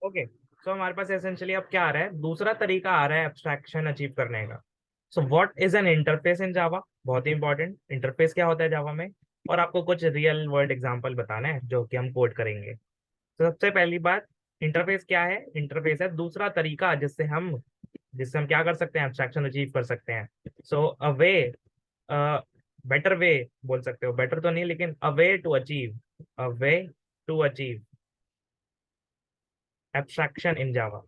Okay, सो हमारे पास essentially अब क्या आ रहा है, दूसरा तरीका आ रहा है एब्स्ट्रैक्शन अचीव करने का। So what is an interface in Java, बहुत ही इंपॉर्टेंट, इंटरफेस क्या होता है जावा में, और आपको कुछ रियल वर्ल्ड एग्जांपल बताना है जो कि हम कोड करेंगे। तो सबसे पहली बात, इंटरफेस क्या है? इंटरफेस है दूसरा तरीका जिससे हम क्या कर सकते हैं, एब्स्ट्रैक्शन अचीव कर सकते हैं। सो अ वे, बेटर वे बोल सकते हो, बेटर तो नहीं लेकिन a way to achieve, a way to achieve abstraction in Java.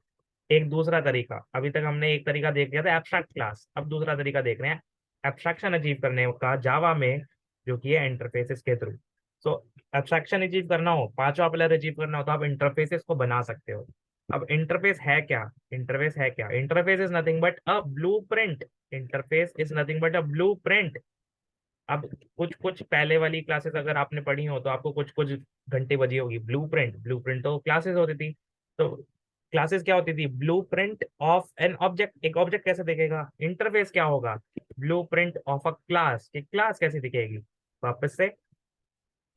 एक दूसरा तरीका, अभी तक हमने एक तरीका देख लिया था एब्स्ट्रैक्ट क्लास, अब दूसरा तरीका देख रहे हैं एब्स्ट्रैक्शन अचीव करने का जावा में, जो कि है इंटरफेसेस के थ्रू। सो एब्स्ट्रैक्शन अचीव करना हो, पांचवा पिलर अचीव करना हो, तो आप इंटरफेसेस को बना सकते हो। अब इंटरफेस है क्या? इंटरफेस है क्या? Interface is nothing but a blueprint. Interface is nothing but a blueprint. अब कुछ कुछ पहले वाली क्लासेस अगर आपने पढ़ी हो तो आपको कुछ कुछ घंटे बजी होगी। ब्लूप्रिंट, ब्लूप्रिंट तो क्लासेस होती थी। तो क्लासेस क्या होती थी? Blueprint of an object. एक ऑब्जेक्ट कैसे दिखेगा? इंटरफेस क्या होगा? Blueprint of a class. कि क्लास कैसे दिखेगी? वापस से,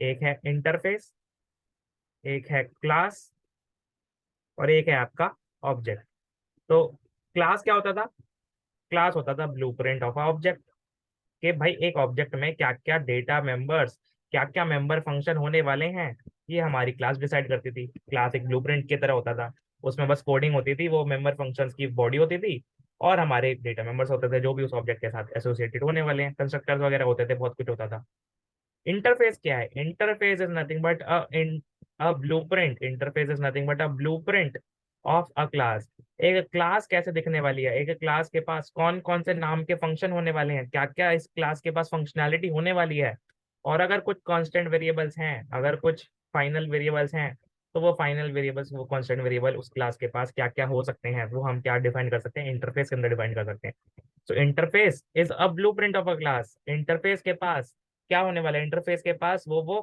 एक है इंटरफेस, एक है क्लास, और एक है आपका ऑब्जेक्ट। तो क्लास क्या होता था? क्लास होता था ब्लूप्रिंट ऑफ ऑब्जेक्ट, कि भाई एक ऑब्जेक्ट में क्या क्या डेटा मेंबर्स, क्या क्या मेंबर फंक्शन होने वाले हैं, ये हमारी क्लास डिसाइड करती थी। क्लास एक ब्लूप्रिंट की तरह होता था, उसमें बस कोडिंग होती थी, वो मेंबर फंक्शंस की बॉडी होती थी, और हमारे डेटा मेंबर्स होते थे जो भी उस ऑब्जेक्ट के साथ एसोसिएटेड होने वाले हैं, कंस्ट्रक्टर्स वगैरह होते थे, बहुत कुछ होता था। इंटरफेस क्या है? Interface is nothing but a blueprint. Interface is nothing but a blueprint of a class. एक क्लास कैसे दिखने वाली है, एक क्लास के पास कौन कौन से नाम के फंक्शन होने वाले हैं, क्या क्या इस क्लास के पास फंक्शनैलिटी होने वाली है, और अगर कुछ कांस्टेंट वेरिएबल्स हैं, अगर कुछ फाइनल वेरिएबल्स हैं, तो वो फाइनल वेरिएबल्स, वो कांस्टेंट वेरिएबल उस क्लास के पास क्या क्या हो सकते हैं, वो हम क्या डिफाइन कर सकते हैं, इंटरफेस के अंदर डिफाइन कर सकते हैं। So interface is a blueprint of a class. Interface के पास क्या होने वाला है? इंटरफेस के पास वो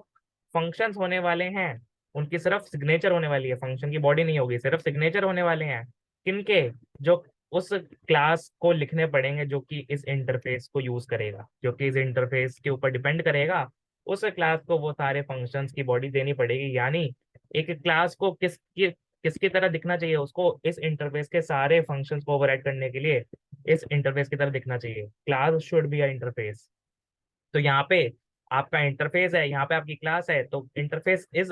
फंक्शंस होने वाले हैं, उनकी सिर्फ सिग्नेचर होने वाली है, फंक्शन की बॉडी नहीं होगी, सिर्फ सिग्नेचर होने वाले हैं। किनके? जो उस क्लास को लिखने पड़ेंगे, जो कि इस इंटरफेस को यूज करेगा, जो कि इस इंटरफेस के ऊपर डिपेंड करेगा। उस क्लास को वो सारे फंक्शंस की बॉडी देनी पड़ेगी, यानी एक क्लास को किसकी तरह दिखना चाहिए, उसको इस इंटरफेस के सारे फंक्शंस को ओवरराइड करने के लिए इस इंटरफेस की तरह दिखना चाहिए। Class should be a interface. तो यहाँ पे आपका इंटरफेस है, यहाँ पे आपकी क्लास है, तो interface is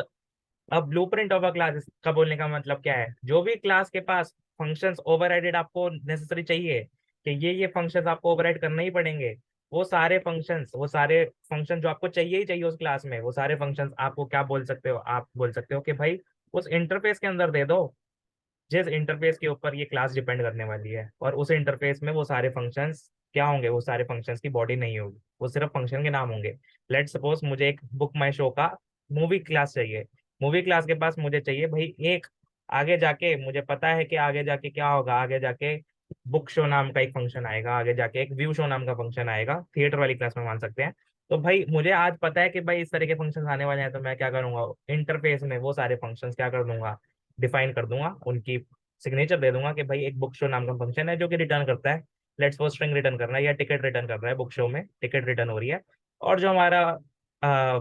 a blueprint of a class. इसका बोलने का मतलब क्या है? जो भी क्लास के पास फंक्शंस ओवरराइडेड आपको नेसेसरी चाहिए, कि ये फंक्शंस आपको ओवरराइड करने ही पड़ेंगे, वो सारे फंक्शन जो आपको चाहिए ही चाहिए उस क्लास में, वो सारे फंक्शंस आपको क्या बोल सकते हो? आप बोल सकते हो कि भाई उस इंटरफेस के अंदर दे दो, जिस इंटरफेस के ऊपर ये क्लास डिपेंड करने वाली है, और उस इंटरफेस में वो सारे फंक्शंस क्या होंगे? वो सारे फंक्शंस की बॉडी नहीं होगी, वो सिर्फ फंक्शन के नाम होंगे। लेट सपोज मुझे एक बुक माई शो का मूवी क्लास चाहिए। मूवी क्लास के पास मुझे चाहिए भाई एक, आगे जाके मुझे पता है कि आगे जाके क्या होगा, आगे जाके बुक शो नाम का एक फंक्शन आएगा, आगे जाके एक व्यू शो नाम का फंक्शन आएगा, थिएटर वाली क्लास में मान सकते हैं। तो भाई मुझे आज पता है कि भाई इस तरह के फंक्शंस आने वाले हैं, तो मैं क्या करूंगा, इंटरफेस में वो सारे फंक्शंस क्या कर दूंगा, डिफाइन कर दूंगा, उनकी सिग्नेचर दे दूंगा कि भाई एक बुक शो नाम का फंक्शन है जो कि रिटर्न करता है, लेट्स सपोज स्ट्रिंग रिटर्न करना है या टिकट रिटर्न कर रहा है, बुक शो में टिकट रिटर्न हो रही है, और जो हमारा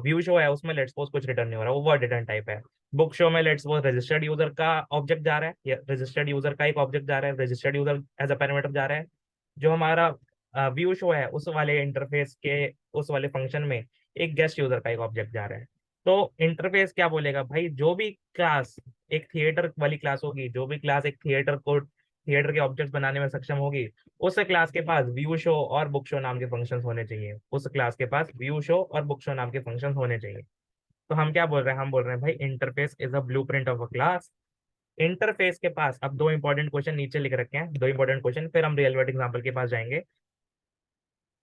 व्यू शो है उसमें लेट्स सपोज कुछ रिटर्न नहीं हो रहा, वो वर्ड रिटर्न टाइप है। बुक शो में लेट्स सपोज रजिस्टर्ड यूजर का ऑब्जेक्ट जा रहा है, या रजिस्टर्ड यूजर का एक ऑब्जेक्ट जा रहा है, registered user as a parameter जा रहा है। जो हमारा व्यू शो है उस वाले इंटरफेस के उस वाले फंक्शन में एक गेस्ट यूजर का एक ऑब्जेक्ट जा रहा है। तो इंटरफेस क्या बोलेगा भाई, जो भी क्लास एक थिएटर वाली क्लास होगी, जो भी क्लास एक थिएटर के ऑब्जेक्ट्स बनाने में सक्षम होगी, उस क्लास के पास व्यू शो और बुक शो नाम के फंक्शंस होने चाहिए, उस क्लास के पास व्यू शो और बुक शो नाम के फंक्शंस होने चाहिए। तो हम क्या बोल रहे हैं? हम बोल रहे हैं भाई interface is a blueprint of a class. Interface के पास अब दो इंपॉर्टेंट क्वेश्चन नीचे लिख रखे हैं, दो इंपॉर्टेंट क्वेश्चन, फिर हम रियल वर्ल्ड एग्जांपल के पास जाएंगे।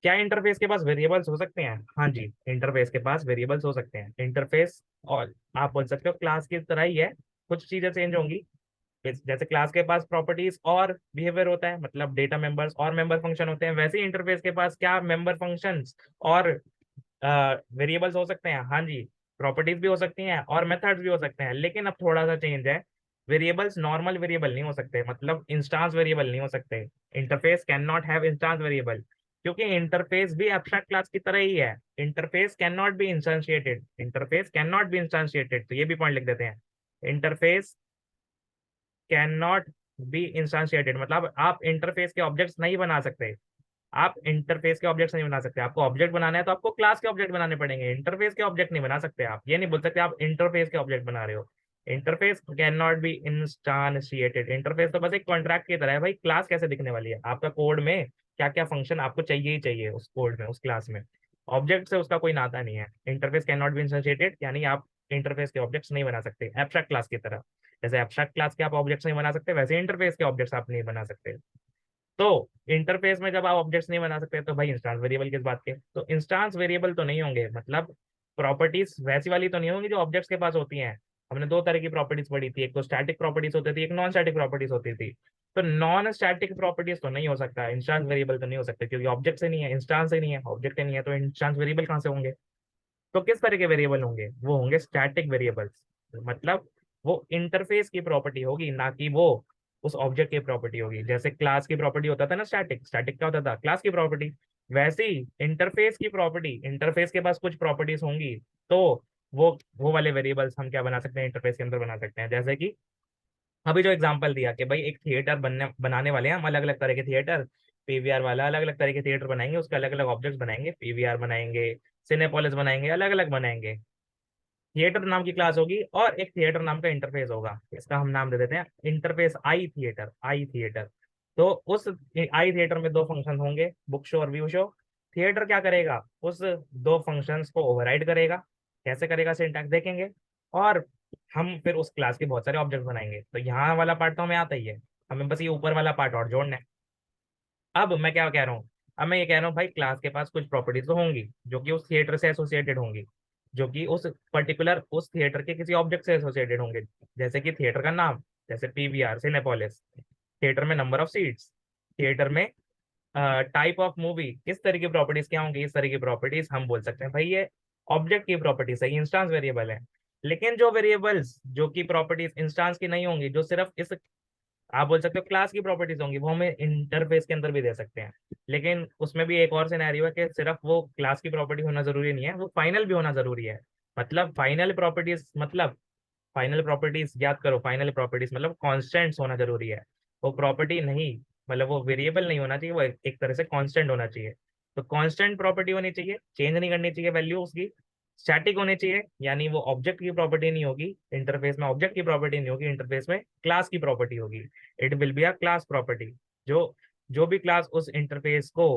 क्या इंटरफेस के पास वेरिएबल्स हो सकते हैं? हाँ जी, इंटरफेस के पास वेरिएबल्स हो सकते हैं। इंटरफेस, और आप बोल सकते हो क्लास की तरह ही है, कुछ चीजें चेंज होंगी। जैसे क्लास के पास प्रॉपर्टीज और बिहेवियर होता है, मतलब डेटा मेंबर्स और मेंबर फंक्शन होते हैं, वैसे ही इंटरफेस के पास क्या मेंबर फंक्शंस और वेरिएबल्स हो सकते हैं? हाँ जी, प्रॉपर्टीज भी हो सकती हैं और मेथड्स भी हो सकते हैं, लेकिन अब थोड़ा सा चेंज है। वेरिएबल्स नॉर्मल वेरिएबल नहीं हो सकते, मतलब इंस्टांस वेरिएबल नहीं हो सकते। Interface can not have instance variable, क्योंकि इंटरफेस भी एब्स्ट्रैक्ट क्लास की तरह ही है। Interface can not be instantiated, interface can not be instantiated, तो ये भी पॉइंट लिख देते हैं। Interface can not be instantiated, मतलब आप इंटरफेस के ऑब्जेक्ट्स नहीं बना सकते। आप इंटरफेस के ऑब्जेक्ट्स नहीं बना सकते। आपको ऑब्जेक्ट बनाना है तो आपको क्लास के ऑब्जेक्ट बनाने पड़ेंगे, इंटरफेस के ऑब्जेक्ट नहीं बना सकते। आप ये नहीं बोल सकते आप इंटरफेस के ऑब्जेक्ट बना रहे हो। Interface can not be instantiated. Interface तो बस एक कॉन्ट्रैक्ट की तरह है भाई, क्लास कैसे दिखने वाली है, आपका कोड में क्या क्या फंक्शन आपको चाहिए ही चाहिए उस कोड में, उस क्लास में। ऑब्जेक्ट से उसका कोई नाता नहीं है। इंटरफेस कैन नॉट बी इंस्टांशिएटेड यानी आप इंटरफेस के ऑब्जेक्ट्स नहीं बना सकते एब्स्ट्रैक्ट क्लास की तरह। जैसे एब्स्ट्रैक्ट क्लास के आप ऑब्जेक्ट्स नहीं बना सकते, वैसे इंटरफेस के ऑब्जेक्ट्स आप नहीं बना सकते। तो इंटरफेस में जब आप ऑब्जेक्ट्स नहीं बना सकते तो भाई इंस्टांस वेरिएबल किस बात के। तो इंस्टांस वेरिएबल तो नहीं होंगे, मतलब प्रॉपर्टीज वैसी वाली तो नहीं होंगी जो ऑब्जेक्ट्स के पास होती हैं। हमने दो तरह की प्रॉपर्टीज पढ़ी थी, एक तो स्टैटिक प्रॉपर्टीज होती थी, एक नॉन स्टैटिक प्रॉपर्टीज होती थी। तो नॉन स्टैटिक प्रॉपर्टीज तो नहीं हो सकता, इंस्टांस वेरिएबल तो नहीं हो सकते, क्योंकि ऑब्जेक्ट से नहीं है, इंस्टांस से नहीं है, ऑब्जेक्ट नहीं है तो इंस्टांस वेरिएबल कहाँ से होंगे। तो किस तरह के वेरिएबल होंगे, वो होंगे स्टैटिक वेरिएबल्स। मतलब वो इंटरफेस की प्रॉपर्टी होगी, ना कि वो उस ऑब्जेक्ट की प्रॉपर्टी होगी। जैसे क्लास की प्रॉपर्टी होता था ना स्टैटिक, स्टैटिक क्या होता था, क्लास की प्रॉपर्टी। वैसे ही इंटरफेस की प्रॉपर्टी, इंटरफेस के पास कुछ प्रॉपर्टीज होंगी, तो वो वाले वेरिएबल्स हम क्या बना सकते हैं, इंटरफेस के अंदर बना सकते हैं। जैसे कि अभी जो एग्जांपल दिया कि भाई एक थिएटर बनाने वाले हैं हम, अलग अलग तरह के थिएटर, पीवीआर वाला अलग अलग तरह के थिएटर बनाएंगे, उसके अलग अलग ऑब्जेक्ट्स बनाएंगे, पीवीआर बनाएंगे, सिनेपोलिस बनाएंगे, अलग अलग बनाएंगे। थिएटर नाम की क्लास होगी और एक थिएटर नाम का इंटरफेस होगा, इसका हम नाम दे देते हैं इंटरफेस आई थिएटर, आई थिएटर। तो उस आई थिएटर में दो फंक्शन होंगे, बुक शो और व्यू शो। थिएटर क्या करेगा, उस दो फंक्शंस को ओवरराइड करेगा। कैसे करेगा, सिंटैक्स देखेंगे। और हम फिर उस क्लास के बहुत सारे ऑब्जेक्ट बनाएंगे। तो यहाँ वाला पार्ट तो हमें आता ही है, हमें बस ये ऊपर वाला पार्ट और जोड़ना है। अब मैं क्या कह रहा हूँ, अब मैं ये कह रहा हूँ भाई क्लास के पास कुछ प्रॉपर्टीज तो होंगी जो कि उस थिएटर से एसोसिएटेड होंगी, जो कि उस पर्टिकुलर उस थिएटर के किसी ऑब्जेक्ट से एसोसिएटेड होंगे। जैसे कि थिएटर का नाम, जैसे पीवीआर सिनेपोलिस। थिएटर में नंबर ऑफ सीट्स, थिएटर में टाइप ऑफ मूवी, किस तरह की प्रॉपर्टीज क्या होंगी, इस तरह की प्रॉपर्टीज हम बोल सकते हैं भाई ये ऑब्जेक्ट की प्रॉपर्टीज है, इंस्टांस वेरिएबल है। लेकिन जो वेरिएबल्स जो कि प्रॉपर्टीज इंस्टांस की नहीं होंगी, जो सिर्फ इस आप बोल सकते हो क्लास की प्रॉपर्टीज होंगी, वो हमें इंटरफेस के अंदर भी दे सकते हैं। लेकिन उसमें भी एक और सिनेरियो है कि सिर्फ वो क्लास की प्रॉपर्टी होना जरूरी नहीं है, वो फाइनल भी होना जरूरी है। मतलब फाइनल प्रॉपर्टीज, मतलब फाइनल प्रॉपर्टीज याद करो, फाइनल प्रॉपर्टीज मतलब कॉन्स्टेंट्स होना जरूरी है। वो प्रॉपर्टी नहीं, मतलब वो वेरिएबल नहीं होना चाहिए, वो एक तरह से कांस्टेंट होना चाहिए। तो कांस्टेंट प्रॉपर्टी होनी चाहिए, चेंज नहीं करनी चाहिए वैल्यू उसकी। स्टैटिक होनी चाहिए, यानी वो ऑब्जेक्ट की प्रॉपर्टी नहीं होगी, इंटरफेस में ऑब्जेक्ट की प्रॉपर्टी नहीं होगी, इंटरफेस में क्लास की प्रॉपर्टी होगी। It will be a class property. जो जो भी क्लास उस इंटरफेस को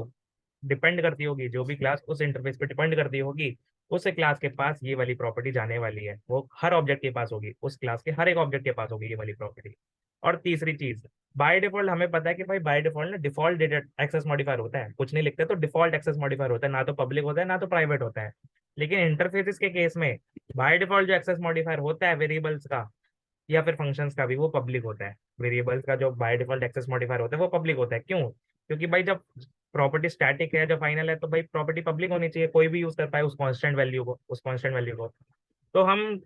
डिपेंड करती होगी, जो भी क्लास उस इंटरफेस पे डिपेंड करती होगी, उस क्लास के पास ये वाली प्रॉपर्टी जाने वाली है। वो हर ऑब्जेक्ट के पास होगी, उस क्लास के हर एक ऑब्जेक्ट के पास होगी ये वाली प्रॉपर्टी। और तीसरी चीज, बाय डिफॉल्ट हमें पता है कि भाई बाय डिफॉल्ट ना डिफॉल्ट डेटा एक्सेस मॉडिफायर होता है, कुछ नहीं लिखते तो डिफॉल्ट एक्सेस मॉडिफायर होता है, ना तो पब्लिक होता है ना तो प्राइवेट होता है। लेकिन इंटरफेसेस के केस में बाय डिफॉल्ट जो एक्सेस मॉडिफायर होता है वेरिएबल्स का या फिर फंक्शंस का भी, वो पब्लिक होता है। वेरिएबल्स का जो बाय डिफॉल्ट एक्सेस मॉडिफायर होता है वो पब्लिक होता है। क्यों? क्योंकि भाई जब प्रॉपर्टी स्टैटिक है, जो फाइनल है, तो भाई प्रॉपर्टी पब्लिक होनी चाहिए, कोई भी यूज कर पाए उस कांस्टेंट वैल्यू को, उस कांस्टेंट वैल्यू को। तो हम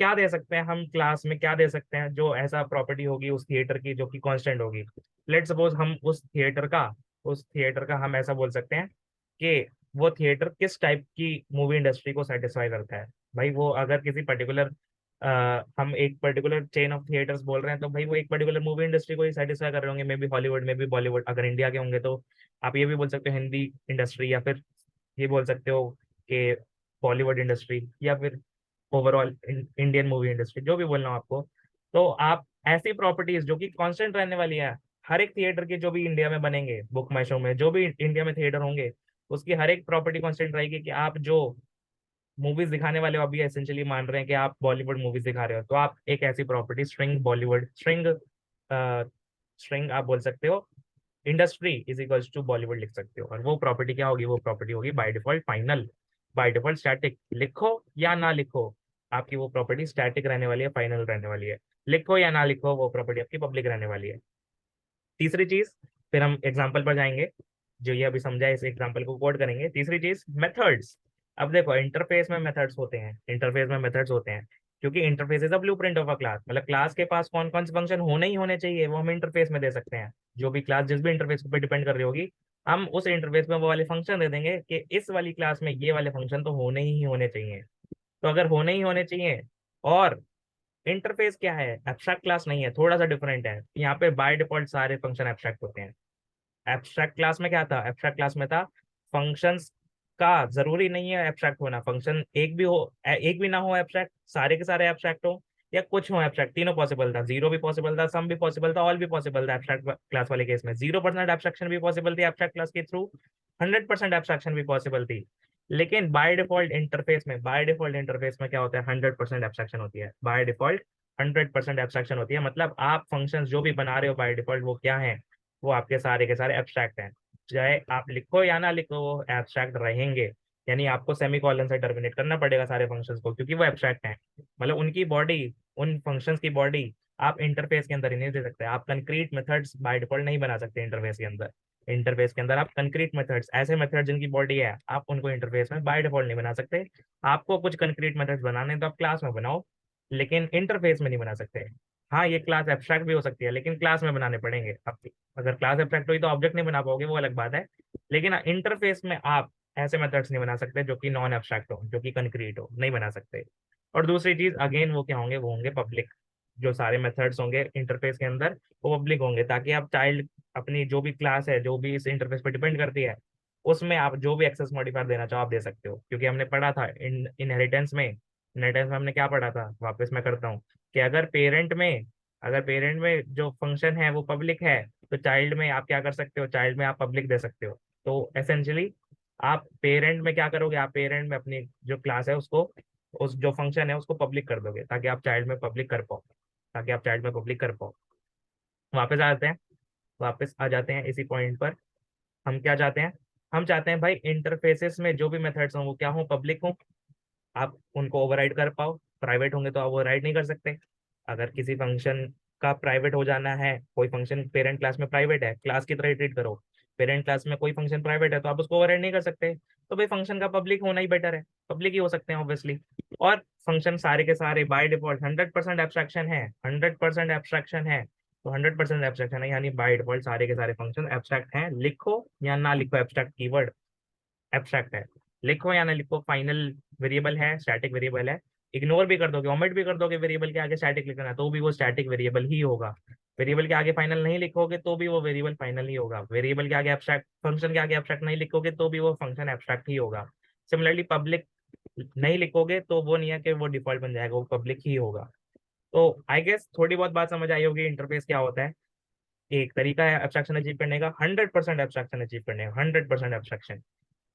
क्या दे सकते हैं, हम क्लास में क्या दे सकते हैं जो ऐसा प्रॉपर्टी होगी उस थिएटर की जो कि कांस्टेंट होगी। लेट सपोज हम उस थिएटर का हम ऐसा बोल सकते हैं कि वो थिएटर किस टाइप की मूवी इंडस्ट्री को सेटिस्फाई करता है। भाई वो अगर किसी पर्टिकुलर हम एक पर्टिकुलर चेन ऑफ थिएटर्स बोल रहे हैं, तो भाई वो एक पर्टिकुलर मूवी इंडस्ट्री को ही सेटिस्फाई कर रहे होंगे, मे बी हॉलीवुड में भी बॉलीवुड। अगर इंडिया के होंगे तो आप ये भी बोल सकते हो हिंदी इंडस्ट्री, या फिर ये बोल सकते हो कि बॉलीवुड इंडस्ट्री, या फिर ओवरऑल इंडियन मूवी इंडस्ट्री, जो भी बोलना हो आपको। तो आप ऐसी प्रॉपर्टीज जो कि कांस्टेंट रहने वाली है, हर एक थिएटर के जो भी इंडिया में बनेंगे, बुक माई शो में जो भी इंडिया में थिएटर होंगे, उसकी हर एक प्रॉपर्टी कांस्टेंट रहेगी। कि आप जो मूवीज दिखाने वाले हो, अभी एसेंशियली मान रहे हैं कि आप बॉलीवुड मूवीज दिखा रहे हो, तो आप एक ऐसी property string Bollywood string string आप बोल सकते हो industry is equals to Bollywood लिख सकते हो। और वो प्रॉपर्टी क्या होगी, वो प्रॉपर्टी होगी by default final, by default static. लिखो या ना लिखो, आपकी वो प्रॉपर्टी स्टैटिक रहने वाली है, फाइनल रहने वाली है। लिखो या ना लिखो, वो प्रॉपर्टी आपकी पब्लिक रहने वाली है। तीसरी चीज, फिर हम एग्जाम्पल पर जाएंगे, जो ये अभी समझा है इस एग्जाम्पल को कोड करेंगे। तीसरी चीज मेथड्स। अब देखो इंटरफेस में मेथड्स होते हैं, इंटरफेस में मेथड्स होते हैं, क्योंकि interface is a blueprint of a class. मतलब क्लास के पास कौन कौन से फंक्शन होने ही होने चाहिए वो हम इंटरफेस में दे सकते हैं। जो भी क्लास जिस भी इंटरफेस पे डिपेंड कर रही होगी, हम उस इंटरफेस में वो वाले फंक्शन दे देंगे कि इस वाली क्लास में ये वाले फंक्शन तो होने ही होने चाहिए। तो अगर होने ही होने चाहिए, और इंटरफेस क्या है, एब्स्ट्रैक्ट क्लास नहीं है, थोड़ा सा डिफरेंट है। यहाँ पे बाय डिफॉल्ट सारे फंक्शन एब्स्ट्रैक्ट होते हैं। एब्स्ट्रैक्ट क्लास में क्या था, एब्स्ट्रैक्ट क्लास में था फंक्शंस का जरूरी नहीं है एब्स्ट्रैक्ट होना, फंक्शन एक भी हो एक भी ना हो एब्स्ट्रैक्ट, सारे के सारे एब्स्ट्रैक्ट हो या कुछ हो एब्स्ट्रैक्ट, तीनों पॉसिबल था। जीरो भी पॉसिबल था, सम भी पॉसिबल था, ऑल भी पॉसिबल था एब्स्ट्रैक्ट क्लास वाले केस में। 0% एब्स्ट्रैक्शन भी पॉसिबल थी एब्स्ट्रैक्ट क्लास के थ्रू, 100% एब्स्ट्रैक्शन भी पॉसिबल थी। लेकिन बाय डिफॉल्ट इंटरफेस में क्या होता है, 100% एब्स्ट्रैक्शन होती है बाय डिफॉल्ट। 100% एब्स्ट्रैक्शन होती है, मतलब आप फंक्शंस जो भी बना रहे हो बाय डिफॉल्ट वो क्या है, वो आपके सारे के सारे एब्स्ट्रैक्ट हैं। चाहे आप लिखो या ना लिखो वो एब्स्ट्रैक्ट रहेंगे। यानी आपको सेमी कॉलन से टर्मिनेट करना पड़ेगा सारे फंक्शंस को, क्योंकि वो एब्स्ट्रैक्ट हैं। मतलब उनकी बॉडी, उन फंक्शंस की बॉडी आप इंटरफेस के अंदर ही नहीं दे सकते। आप कंक्रीट मेथड्स बाय डिफॉल्ट नहीं बना सकते इंटरफेस के अंदर। इंटरफेस के अंदर आप कंक्रीट मेथड्स, ऐसे मेथड जिनकी बॉडी है, आप उनको इंटरफेस में बाय डिफॉल्ट नहीं बना सकते। आपको कुछ कंक्रीट मेथड्स बनाने तो आप क्लास में बनाओ, लेकिन इंटरफेस में नहीं बना सकते। हाँ, ये क्लास एब्स्ट्रैक्ट भी हो सकती है, लेकिन क्लास में बनाने पड़ेंगे आपकी। अगर क्लास एब्स्ट्रैक्ट हुई तो ऑब्जेक्ट नहीं बना पाओगे, वो अलग बात है। लेकिन इंटरफेस में आप ऐसे मेथड्स नहीं बना सकते जो कि नॉन एब्स्ट्रैक्ट हो, जो कि कंक्रीट हो, नहीं बना सकते। और दूसरी चीज अगेन वो क्या होंगे, वो होंगे पब्लिक। जो सारे मेथड्स होंगे इंटरफेस के अंदर वो पब्लिक होंगे, ताकि आप चाइल्ड अपनी जो भी क्लास है, जो भी इस इंटरफेस पर डिपेंड करती है, उसमें आप जो भी एक्सेस मॉडिफायर देना चाहो आप दे सकते हो। क्योंकि हमने पढ़ा था इनहेरिटेंस में हमने क्या पढ़ा था, वापस मैं करता हूँ, कि अगर पेरेंट में जो फंक्शन है वो पब्लिक है, तो चाइल्ड में आप क्या कर सकते हो, चाइल्ड में आप पब्लिक दे सकते हो। तो एसेंशियली आप पेरेंट में क्या करोगे, आप पेरेंट में अपनी जो क्लास है उसको, उस जो फंक्शन है उसको पब्लिक कर दोगे, ताकि आप चाइल्ड में पब्लिक कर पाओ, वापस आ जाते हैं, इसी पॉइंट पर। हम क्या चाहते हैं, हम चाहते हैं भाई इंटरफेसेस में जो भी मेथड्स हों वो क्या हो, पब्लिक हो, आप उनको ओवरराइड कर पाओ। प्राइवेट होंगे तो आप ओवरराइड नहीं कर सकते। अगर किसी फंक्शन का प्राइवेट हो जाना है, कोई फंक्शन पेरेंट क्लास में प्राइवेट है, क्लास की तरह ट्रीट करो। पेरेंट क्लास में कोई फंक्शन प्राइवेट है तो आप उसको ओवरराइड नहीं कर सकते, तो भाई फंक्शन का पब्लिक होना ही बेटर है, पब्लिक ही हो सकते हैं ऑब्वियसली। और फंक्शन सारे के सारे बाय डिफॉल्ट 100% एब्स्ट्रैक्शन है, 100% एब्स्ट्रैक्शन है। तो 100% एब्स्ट्रैक्शन है, यानी बाय डिफॉल्ट सारे के सारे फंक्शन एब्स्ट्रैक्ट हैं। लिखो या ना लिखो, एब्स्ट्रैक्ट कीवर्ड एब्स्ट्रैक्ट है। लिखो या ना लिखो, फाइनल वेरिएबल है, स्टैटिक वेरिएबल है। इग्नोर भी कर दोगे, ओमिट भी कर दोगे वेरिएबल के आगे स्टैटिक लिखना है, तो भी वो स्टैटिक वेरिएबल ही होगा। वेरिएबल के आगे फाइनल नहीं लिखोगे तो भी वो वेरिएबल फाइनल ही होगा। वेरिएबल के आगे एब्स्ट्रैक्ट, फंक्शन के आगे एब्स्ट्रैक्ट नहीं लिखोगे तो भी वो फंक्शन एब्स्ट्रैक्ट ही होगा। सिमिलरली पब्लिक नहीं लिखोगे तो वो नहीं है कि वो डिफॉल्ट बन जाएगा, वो पब्लिक ही होगा। तो आई गेस थोड़ी बहुत बात समझ आई होगी इंटरफेस क्या होता है। एक तरीका है एब्स्ट्रैक्शन अचीव करने का, 100% एब्स्ट्रैक्शन अचीव करने का, 100% एब्स्ट्रैक्शन।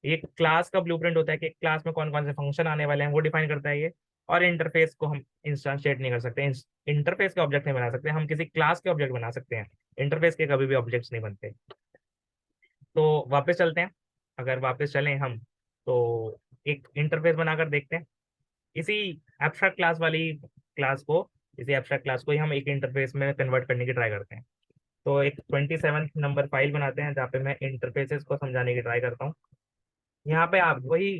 एक क्लास का ब्लूप्रिंट होता है कि क्लास में कौन कौन से फंक्शन आने वाले हैं वो डिफाइन करता है ये। और इंटरफेस को हम इंस्टांशिएट नहीं कर सकते, इंटरफेस के ऑब्जेक्ट नहीं बना सकते, हम किसी क्लास के ऑब्जेक्ट बना सकते हैं। इंटरफेस के कभी भी ऑब्जेक्ट्स नहीं बनते। तो वापस चलते हैं, अगर वापस चलें हम, तो एक इंटरफेस बनाकर देखते हैं। इसी एब्स्ट्रैक्ट क्लास वाली क्लास को इसी एब्स्ट्रैक्ट क्लास को ही हम एक इंटरफेस में कन्वर्ट करने की ट्राई करते हैं। तो एक 27 नंबर फाइल बनाते हैं जहाँ पे मैं इंटरफेसेस को समझाने की ट्राई करता हूँ। यहाँ पे आप वही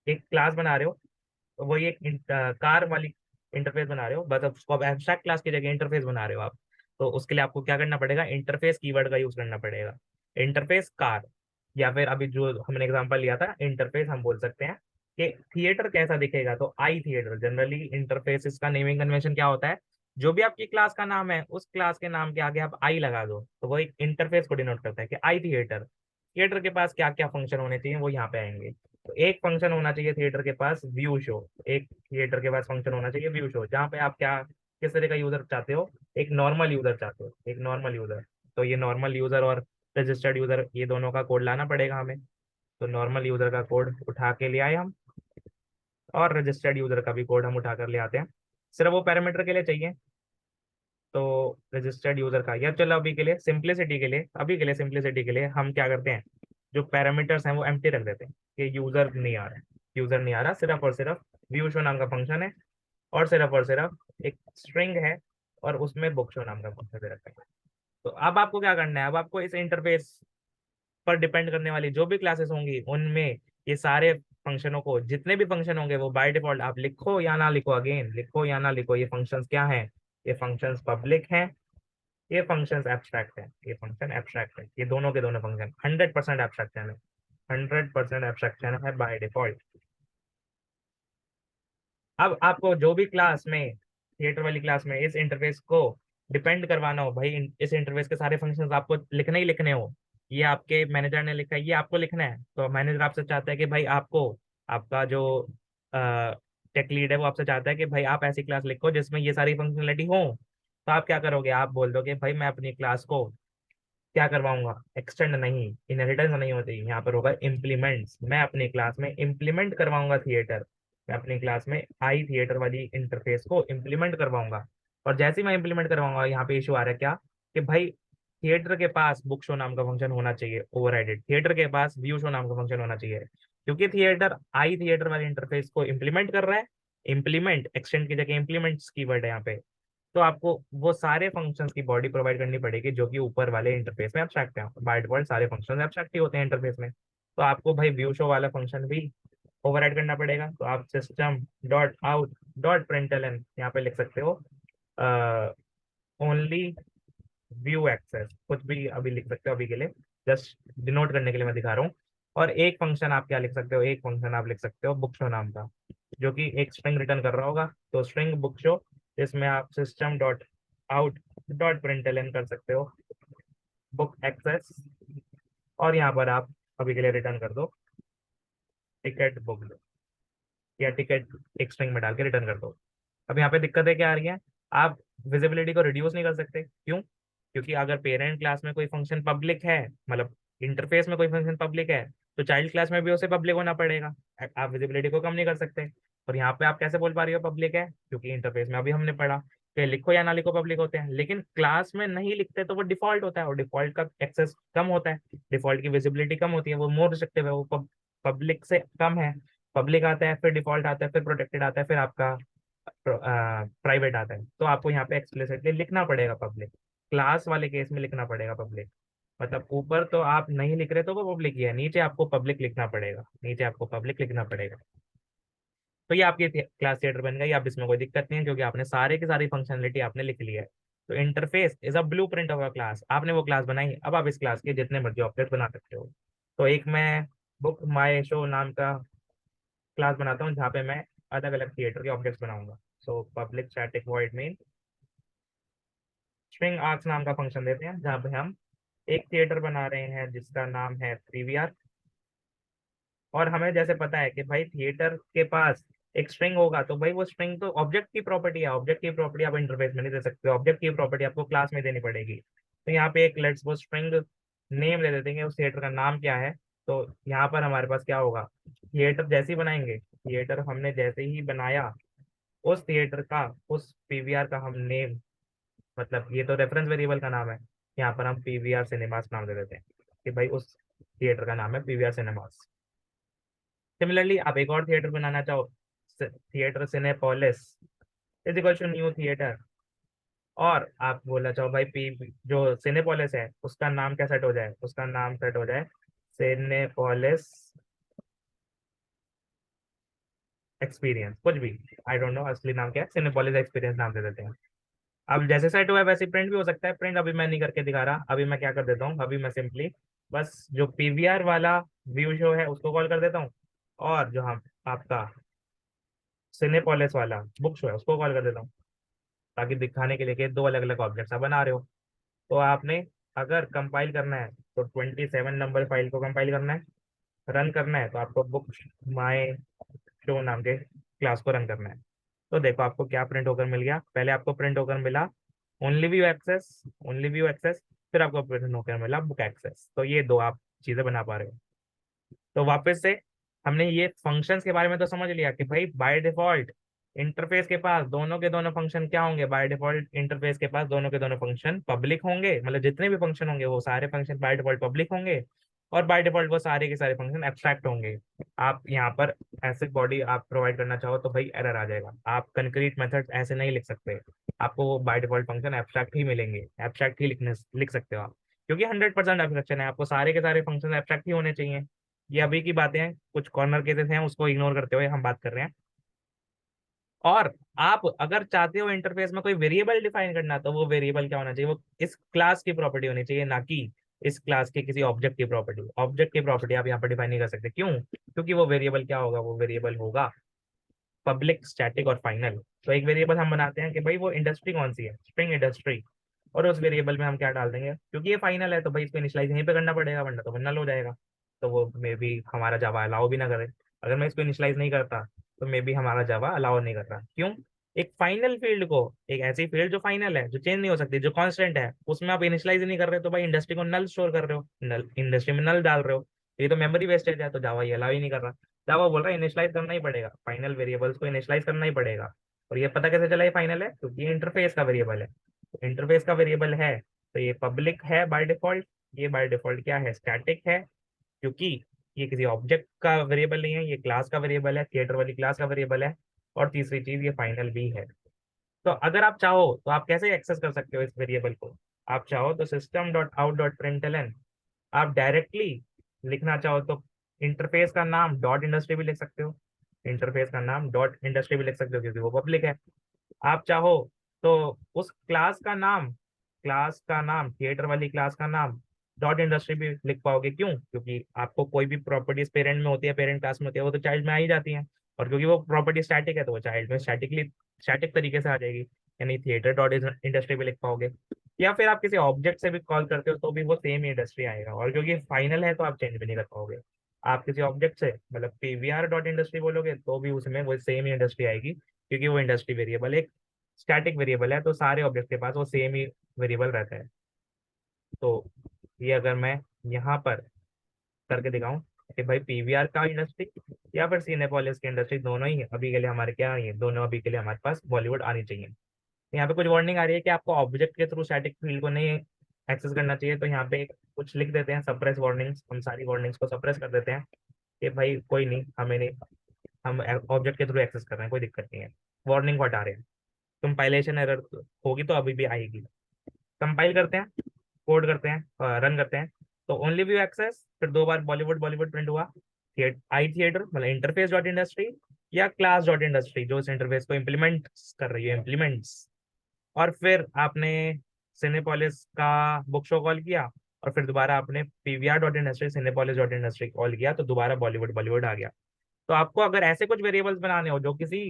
एक क्लास बना रहे हो, तो वही एक कार वाली इंटरफेस बना रहे हो, बस अब उसको एब्स्ट्रैक्ट क्लास की जगह इंटरफेस बना रहे हो आप। तो उसके लिए आपको क्या करना पड़ेगा, इंटरफेस कीवर्ड का यूज करना पड़ेगा। इंटरफेस कार, या फिर अभी जो हमने एग्जांपल लिया था इंटरफेस, हम बोल सकते हैं कि थिएटर कैसा दिखेगा, तो आई थिएटर। जनरली इंटरफेस का नेमिंग कन्वेंशन क्या होता है, जो भी आपकी क्लास का नाम है उस क्लास के नाम के आगे आप आई लगा दो, तो वो एक इंटरफेस को डिनोट करता है कि आई थिएटर। थिएटर के पास क्या क्या फंक्शन होने चाहिए वो यहाँ पे आएंगे। तो एक फंक्शन होना चाहिए थिएटर के पास, व्यू शो। एक थिएटर के पास फंक्शन होना चाहिए व्यू शो, जहाँ पे आप क्या, किस तरह का यूजर चाहते हो, एक नॉर्मल यूजर चाहते हो, एक नॉर्मल यूजर। तो ये नॉर्मल यूजर और रजिस्टर्ड यूजर, ये दोनों का कोड लाना पड़ेगा हमें। तो नॉर्मल यूजर का कोड उठा के ले आए हम, और रजिस्टर्ड यूजर का भी कोड हम उठा कर ले आते हैं। सिर्फ वो पैरामीटर के लिए चाहिए, तो रजिस्टर्ड यूजर का, या चलो अभी के लिए सिंप्लिसिटी के लिए हम क्या करते हैं, जो पैरामीटर्स हैं वो एम्प्टी रख देते हैं कि यूजर नहीं आ रहा, सिर्फ और सिर्फ व्यू शो नाम का फंक्शन है, और सिर्फ एक स्ट्रिंग है, और उसमें बुक शो नाम का फंक्शन दे रखा है। तो अब आपको क्या करना है, अब आपको इस इंटरफेस पर डिपेंड करने वाली जो भी क्लासेस होंगी उनमें ये सारे फंक्शनों को, जितने भी फंक्शन होंगे वो बाय डिफॉल्ट, आप लिखो या ना लिखो, अगेन लिखो या ना लिखो, ये फंक्शंस क्या हैं, ये फंक्शंस पब्लिक हैं, ये फंक्शंस एब्स्ट्रैक्ट है, ये फंक्शन एब्स्ट्रैक्ट है, ये दोनों के दोनों फंक्शन 100% एब्स्ट्रैक्शन है, 100% एब्स्ट्रैक्शन है बाय डिफॉल्ट। अब आपको जो भी क्लास में थिएटर वाली क्लास में इस इंटरफेस को डिपेंड करवाना हो, भाई इस इंटरफेस के सारे फंक्शंस आपको लिखने ही लिखने हो, ये आपके मैनेजर ने लिखा है, ये आपको लिखना है, तो मैनेजर आपसे चाहता है कि भाई आपको, आपका जो टेक लीड है वो आपसे चाहता है कि भाई आप ऐसी क्लास लिखो जिसमें ये सारी फंक्शनलिटी हो। तो आप क्या करोगे, आप बोल दोगे भाई मैं अपनी क्लास को क्या करवाऊंगा, एक्सटेंड नहीं, इनहेरिटेंस नहीं होती, यहाँ पर होगा इम्प्लीमेंट्स, मैं अपनी क्लास में इम्प्लीमेंट करवाऊंगा थिएटर, मैं अपनी क्लास में आई थिएटर वाली इंटरफेस को इम्प्लीमेंट करवाऊंगा। और जैसे ही मैं इम्प्लीमेंट करवाऊंगा, यहाँ पे इशू आ रहा है क्या, कि भाई थिएटर के पास बुक शो नाम का फंक्शन होना चाहिए ओवरराइडेड, थिएटर के पास व्यू शो नाम का फंक्शन होना चाहिए, क्योंकि थिएटर आई थिएटर वाली इंटरफेस को इम्प्लीमेंट कर रहा है। इम्प्लीमेंट एक्सटेंड की जगह इम्प्लीमेंट्स कीवर्ड है यहाँ पे। तो आपको वो सारे फंक्शंस की बॉडी प्रोवाइड करनी पड़ेगी जो कि ऊपर वाले इंटरफेस में एब्स्ट्रैक्ट है, बाय डिफॉल्ट सारे फंक्शंस एब्स्ट्रैक्ट ही होते हैं इंटरफेस में। तो आपको भाई व्यू शो वाला फंक्शन भी ओवरराइड करना पड़ेगा, तो आप system dot out dot println यहाँ पे लिख सकते हो ओनली व्यू एक्सेस, कुछ भी अभी लिख सकते हो अभी के लिए, जस्ट डिनोट करने के लिए मैं दिखा रहा हूँ। और एक फंक्शन आप क्या लिख सकते हो, एक फंक्शन आप लिख सकते हो बुक शो नाम का, जो कि एक स्ट्रिंग रिटर्न कर रहा होगा, तो स्ट्रिंग बुक शो, जिसमें आप system dot out dot println कर सकते हो बुक एक्सेस, और यहाँ पर आप अभी के लिए रिटर्न कर दो टिकट बुक, या टिकट एक स्ट्रिंग में डाल के रिटर्न कर दो। अब यहाँ पे दिक्कतें क्या आ रही हैं, आप विजिबिलिटी को रिड्यूस नहीं कर सकते, क्यों, क्योंकि अगर पेरेंट क्लास में कोई फंक्शन पब्लिक है, मतलब इंटरफेस में कोई फंक्शन पब्लिक है, तो चाइल्ड क्लास में भी उसे पब्लिक होना पड़ेगा, आप विजिबिलिटी को कम नहीं कर सकते। और यहाँ पे आप कैसे बोल पा रही हो पब्लिक है, क्योंकि इंटरफेस में अभी हमने पढ़ा कि लिखो या ना लिखो पब्लिक होते हैं, लेकिन क्लास में नहीं लिखते तो वो डिफॉल्ट होता है, और डिफॉल्ट का एक्सेस कम होता है, डिफॉल्ट की विजिबिलिटी कम होती है, वो मोर रिस्ट्रिक्टिव है, वो पब्लिक से कम है। पब्लिक आता है, फिर डिफॉल्ट आता है, फिर प्रोटेक्टेड आता है, फिर आपका प्राइवेट आता है। तो आपको यहाँ पे एक्सप्लिसिटली लिखना पड़ेगा पब्लिक, क्लास वाले केस में लिखना पड़ेगा पब्लिक, मतलब ऊपर तो आप नहीं लिख रहे तो वो पब्लिक ही है, नीचे आपको पब्लिक लिखना पड़ेगा, नीचे आपको पब्लिक लिखना पड़ेगा। तो ये आपकी क्लास थिएटर बन गई, अब इसमें कोई दिक्कत नहीं है क्योंकि आपने सारे की सारी फंक्शनलिटी आपने लिख ली है। तो interface is a blue print of a class, आपने वो क्लास बनाई, अब आप इस क्लास के जितने मर्जी ऑब्जेक्ट बना सकते हो। तो एक मैं बुक माई शो नाम का क्लास बनाता हूँ जहाँ पे मैं अलग अलग थिएटर के ऑब्जेक्ट्स बनाऊंगा। So public static void main string arcs नाम का फंक्शन देते हैं, जहाँ पे हम एक थिएटर बना रहे हैं जिसका नाम है पीवीआर। और हमें जैसे पता है कि भाई थिएटर के पास एक स्ट्रिंग होगा, तो भाई वो स्ट्रिंग तो ऑब्जेक्ट की प्रॉपर्टी है, ऑब्जेक्ट की प्रॉपर्टी आप इंटरफेस में नहीं दे सकते, ऑब्जेक्ट की प्रॉपर्टी आपको क्लास में देनी पड़ेगी। तो यहाँ पे एक लेट्स वो स्ट्रिंग नेम ले देते हैं, उस थिएटर का नाम क्या है। तो यहाँ पर हमारे पास क्या होगा, थिएटर जैसे ही बनाएंगे, थिएटर हमने जैसे ही बनाया, उस थिएटर का, उस पीवीआर का हम नेम, मतलब ये तो रेफरेंस वेरिएबल का नाम है, यहाँ पर हम पीवीआर सिनेमास नाम दे देते हैं कि भाई उस थिएटर का नाम है पीवीआर सिनेमास। सिमिलरली आप एक और थिएटर बनाना चाहो, theatre Cinepolis is equal to new theatre, और आप बोलना चाहो भाई पी जो सिनेपोलिस है उसका नाम क्या सेट हो जाए, उसका नाम सेट हो जाए सिनेपोलिस एक्सपीरियंस, कुछ भी, आई डोंट नो असली नाम क्या है, सिनेपोलिस एक्सपीरियंस नाम दे देते हैं। अब जैसे सेट हुआ है वैसे प्रिंट भी हो सकता है, प्रिंट अभी मैं नहीं करके दिखा रहा, अभी मैं क्या कर देता हूँ, अभी मैं सिंपली बस जो पीवीआर वाला व्यू शो है उसको कॉल कर देता हूँ, और जो हम आपका सिनेपोलिस वाला बुक शो है उसको कॉल कर देता हूँ, ताकि दिखाने के लिए कि दो अलग अलग ऑब्जेक्ट्स आप बना रहे हो। तो आपने अगर कंपाइल करना है तो 27 नंबर फाइल को कंपाइल करना है, रन करना है तो आपको बुक माई शो नाम के क्लास को रन करना है। तो देखो आपको क्या प्रिंट होकर मिल गया, पहले आपको प्रिंट होकर मिला only view access, only view access, फिर आपको प्रिंट होकर मिला बुक एक्सेस। तो ये दो आप चीजें बना पा रहे हो। तो वापस से हमने ये फंक्शंस के बारे में तो समझ लिया कि भाई बाय डिफॉल्ट इंटरफेस के पास दोनों के दोनों फंक्शन क्या होंगे, बाय डिफॉल्ट इंटरफेस के पास दोनों के दोनों फंक्शन पब्लिक होंगे, मतलब जितने भी फंक्शन होंगे वो सारे फंक्शन बाय डिफॉल्ट पब्लिक होंगे, और बाय डिफॉल्ट वो सारे के सारे फंक्शन एब्स्ट्रैक्ट होंगे। आप यहाँ पर ऐसे बॉडी आप प्रोवाइड करना चाहो तो भाई एरर आ जाएगा, आप कंक्रीट मेथड ऐसे नहीं लिख सकते, आपको वो बाय डिफॉल्ट फंक्शन एब्स्ट्रैक्ट ही मिलेंगे, एब्स्ट्रैक्ट ही लिख सकते हो आप, क्योंकि 100% एब्स्ट्रक्शन है, आपको सारे के सारे फंक्शन एब्स्ट्रैक्ट ही होने चाहिए। ये अभी की बातें हैं, कुछ कॉर्नर केसेस हैं उसको इग्नोर करते हुए हम बात कर रहे हैं। और आप अगर चाहते हो इंटरफेस में कोई वेरिएबल डिफाइन करना, तो वो वेरिएबल क्या होना चाहिए, वो इस क्लास की प्रॉपर्टी होनी चाहिए, ना कि इस क्लास के किसी ऑब्जेक्ट की प्रॉपर्टी। ऑब्जेक्ट की प्रॉपर्टी आप यहाँ पर डिफाइन नहीं कर सकते, क्यों, क्योंकि वो वेरिएबल क्या होगा, वो वेरिएबल होगा पब्लिक स्टैटिक और फाइनल। तो एक वेरिएबल हम बनाते हैं कि भाई वो इंडस्ट्री कौन सी है, स्ट्रिंग इंडस्ट्री, और उस वेरिएबल में हम क्या डाल देंगे, क्योंकि ये फाइनल है तो भाई इसको इनिशियलाइज यहीं पे करना पड़ेगा, वरना तो नल हो जाएगा। तो वो मे बी हमारा जावा अलाउ भी ना करे। अगर मैं इसको इनिशियलाइज नहीं करता तो मे बी हमारा जावा अलाउ नहीं कर रहा। क्यों? एक फाइनल फील्ड को, एक ऐसी फील्ड जो फाइनल है, जो चेंज नहीं हो सकती, जो कांस्टेंट है, उसमें आप इनिशियलाइज नहीं कर रहे, तो भाई इंडस्ट्री को नल स्टोर कर रहे हो, नल इंडस्ट्री में नल डाल रहे हो, ये तो मेमोरी वेस्टेज है। तो जावा ये अलाउ ही नहीं कर रहा। जावा बोल रहा है इनिशियलाइज करना ही पड़ेगा, फाइनल वेरिएबल्स को इनिशियलाइज करना ही पड़ेगा। और ये पता कैसे चला ये फाइनल है? क्योंकि ये इंटरफेस का वेरिएबल है। तो इंटरफेस का वेरिएबल है तो ये पब्लिक है बाय डिफॉल्ट। ये बाय डिफॉल्ट क्या है? स्टैटिक है, क्योंकि ये किसी ऑब्जेक्ट का वेरिएबल नहीं है, ये क्लास का वेरिएबल है, थिएटर वाली क्लास का वेरिएबल है। और तीसरी चीज, ये फाइनल भी है। तो अगर आप चाहो तो आप कैसे एक्सेस कर सकते हो इस वेरिएबल को? आप चाहो तो system dot out dot println, आप डायरेक्टली लिखना चाहो तो इंटरफेस का नाम डॉट इंडस्ट्री भी लिख सकते हो, इंटरफेस का नाम डॉट इंडस्ट्री भी लिख सकते हो, क्योंकि वो पब्लिक है। आप चाहो तो उस क्लास का नाम थिएटर वाली क्लास का नाम डॉट इंडस्ट्री भी लिख पाओगे। क्यों? क्योंकि आपको कोई भी प्रॉपर्टीज पेरेंट में होती है, पेरेंट क्लास में होती है, वो तो चाइल्ड में आ ही जाती हैं। और क्योंकि वो प्रॉपर्टी स्टैटिक है तो वो चाइल्ड में स्टैटिक तरीके से आ जाएगी, यानी थिएटर डॉट इंडस्ट्री भी लिख पाओगे। या फिर आप किसी ऑब्जेक्ट से भी कॉल करते हो तो भी वो सेम इंडस्ट्री आएगा, और क्योंकि फाइनल है तो आप चेंज भी नहीं कर पाओगे। आप किसी ऑब्जेक्ट से मतलब पीवीआर डॉट इंडस्ट्री बोलोगे तो भी उसमें वो सेम इंडस्ट्री आएगी, क्योंकि वो इंडस्ट्री वेरिएबल एक स्टैटिक वेरिएबल है, तो सारे ऑब्जेक्ट के पास वो सेम ही वेरिएबल रहता है। तो ये अगर मैं यहाँ पर करके दिखाऊं कि भाई पीवीआर का इंडस्ट्री या फिर सिनेपोलिस की इंडस्ट्री, दोनों ही अभी के लिए हमारे क्या है, दोनों अभी के लिए हमारे पास बॉलीवुड आनी चाहिए। तो यहाँ पे कुछ वार्निंग आ रही है कि आपको ऑब्जेक्ट के थ्रू स्टैटिक फील्ड को नहीं एक्सेस करना चाहिए, तो यहाँ पे कुछ लिख देते हैं सप्रेस वार्निंग्स, हम सारी वार्निंग्स को सप्रेस कर देते हैं कि भाई कोई नहीं, हमें नहीं, हम ऑब्जेक्ट के थ्रू एक्सेस कर रहे हैं, कोई दिक्कत नहीं है। वार्निंग को हटा रहे हैं। कंपाइलेशन एरर होगी तो अभी भी आएगी। कंपाइल करते हैं, कोड करते हैं, रन करते हैं। तो ओनली व्यू एक्सेस, फिर दो बार बॉलीवुड बॉलीवुड प्रिंट हुआ। आई थिएटर मतलब इंटरफेस डॉट इंडस्ट्री या क्लास डॉट इंडस्ट्री जो इस इंटरफेस को इम्प्लीमेंट कर रही है, इम्प्लीमेंट्स। और फिर आपने सिनेपोलिस का बुक शो कॉल किया, और फिर दोबारा आपने PVR dot industry Cinepolis dot industry call किया, तो दोबारा बॉलीवुड बॉलीवुड आ गया। तो आपको अगर ऐसे कुछ वेरिएबल्स बनाने हो जो किसी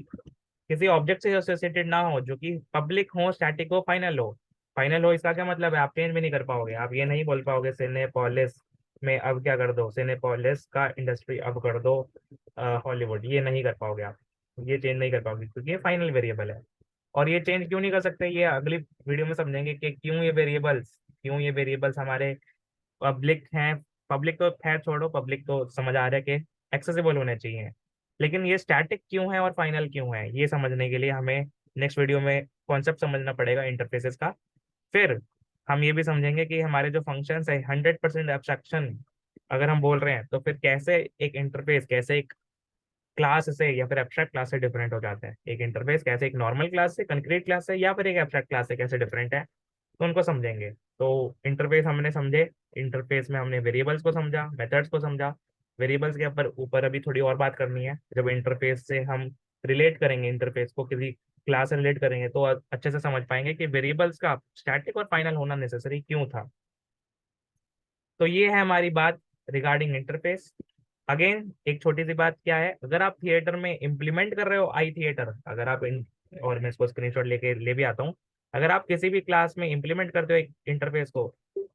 किसी ऑब्जेक्ट से एसोसिएटेड ना हो, जो कि पब्लिक हो, स्टैटिक हो, फाइनल हो। फाइनल हो इसका क्या मतलब है? आप चेंज भी नहीं कर पाओगे। आप ये नहीं बोल पाओगे सिनेपोलिस में अब क्या कर दो, सिनेपोलिस का इंडस्ट्री अब कर दो हॉलीवुड, ये नहीं कर पाओगे आप। ये चेंज नहीं कर पाओगे क्योंकि ये फाइनल वेरिएबल है। और ये चेंज क्यों नहीं कर सकते, ये अगली वीडियो में समझेंगे कि क्यों ये वेरिएबल्स हमारे पब्लिक हैं। पब्लिक तो खैर छोड़ो, पब्लिक तो समझ आ रहा है कि एक्सेसिबल होने चाहिए, लेकिन ये स्टैटिक क्यों है और फाइनल क्यों है, ये समझने के लिए हमें नेक्स्ट वीडियो में कॉन्सेप्ट समझना पड़ेगा इंटरफेसेस का। फिर हम ये भी समझेंगे कि हमारे जो फंक्शंस है 100% एब्स्ट्रैक्शन अगर हम बोल रहे हैं, तो फिर कैसे एक इंटरफेस, कैसे एक क्लास से या फिर एब्स्ट्रैक्ट क्लास से डिफरेंट हो जाता है। एक इंटरफेस कैसे एक नॉर्मल क्लास से, कंक्रीट क्लास से, या फिर एक एब्स्ट्रैक्ट क्लास से कैसे डिफरेंट है, तो उनको समझेंगे। तो इंटरफेस हमने समझे, इंटरफेस में हमने वेरिएबल्स को समझा, मेथड्स को समझा। वेरिएबल्स के ऊपर ऊपर अभी थोड़ी और बात करनी है। जब इंटरफेस से हम रिलेट करेंगे, इंटरफेस को किसी क्लास से रिलेट करेंगे, तो अच्छे से समझ पाएंगे कि वेरिएबल्स का स्टैटिक और फाइनल होना नेसेसरी क्यों था। तो ये है हमारी बात रिगार्डिंग इंटरफेस। अगेन एक छोटी सी बात क्या है, अगर आप थिएटर में इंप्लीमेंट कर रहे हो आई थिएटर, अगर आप और मैं इसको स्क्रीनशॉट लेके ले भी आता हूँ। अगर आप किसी भी क्लास में इंप्लीमेंट करते हो एक इंटरफेस को,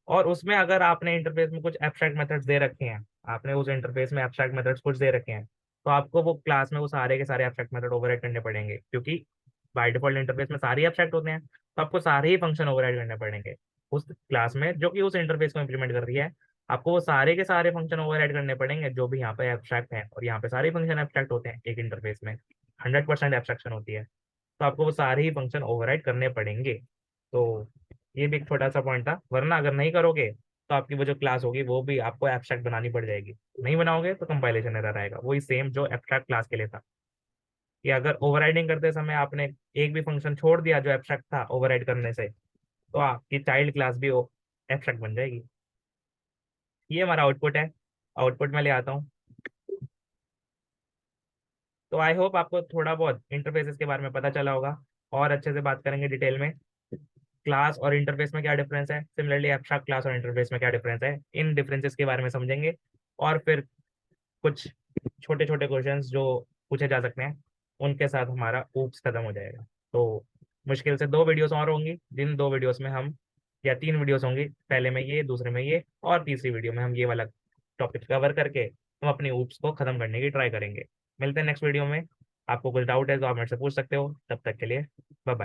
और उसमें अगर आपने इंटरफेस में कुछ एब्स्ट्रैक्ट मेथड्स दे रखे हैं, आपने उस इंटरफेस में एब्स्ट्रैक्ट मेथड्स कुछ दे रखे हैं, तो आपको वो क्लास में वो सारे के सारे एब्स्ट्रैक्ट मेथड ओवरराइड करने पड़ेंगे, क्योंकि बाय डिफॉल्ट इंटरफेस में सारे एब्स्ट्रैक्ट होते हैं, तो आपको सारे ही फंक्शन ओवरराइड करने पड़ेंगे उस क्लास में जो कि उस इंटरफेस को इंप्लीमेंट कर रही है। आपको वो सारे के सारे फंक्शन ओवरराइड करने पड़ेंगे जो भी यहाँ पे एब्स्ट्रैक्ट है, और यहाँ पे सारे फंक्शन एब्स्ट्रैक्ट होते हैं एक इंटरफेस में, 100% एब्स्ट्रैक्शन होती है। तो आपको वो सारे ही फंक्शन ओवरराइड करने पड़ेंगे। तो ये भी एक छोटा सा पॉइंट था, वरना अगर नहीं करोगे तो आपकी वो जो क्लास होगी वो भी आपको एब्स्ट्रैक्ट बनानी पड़ जाएगी। नहीं बनाओगे तो कंपाइलेशन एरर आएगा, वही सेम जो एब्स्ट्रैक्ट क्लास के लिए था, कि अगर ओवरराइडिंग करते समय आपने एक भी फंक्शन छोड़ दिया जो एब्स्ट्रैक्ट था ओवरराइड करने से, तो आपकी चाइल्ड क्लास भी एब्स्ट्रैक्ट बन जाएगी। ये हमारा आउटपुट है। आउटपुट में ले आता हूँ। तो आई होप आपको थोड़ा बहुत इंटरफेसेस के बारे में पता चला होगा, और अच्छे से बात करेंगे डिटेल में क्लास और इंटरफेस में क्या डिफरेंस है, सिमिलरली एब्स्ट्रैक्ट क्लास और इंटरफेस में क्या डिफरेंस है, इन डिफरेंसेस के बारे में समझेंगे। और फिर कुछ छोटे छोटे क्वेश्चंस जो पूछे जा सकते हैं उनके साथ हमारा ऊप्स खत्म हो जाएगा। तो मुश्किल से 2 वीडियोस और होंगी, जिन 2 वीडियोस में हम, या 3 वीडियोस होंगी, पहले में ये, दूसरे में ये, और तीसरी वीडियो में हम ये वाला टॉपिक कवर करके हम अपनी ऊप्स को खत्म करने की ट्राई करेंगे। मिलते हैं नेक्स्ट वीडियो में। आपको कुछ डाउट है तो आप मेरे से पूछ सकते हो। तब तक के लिए बाय बाय।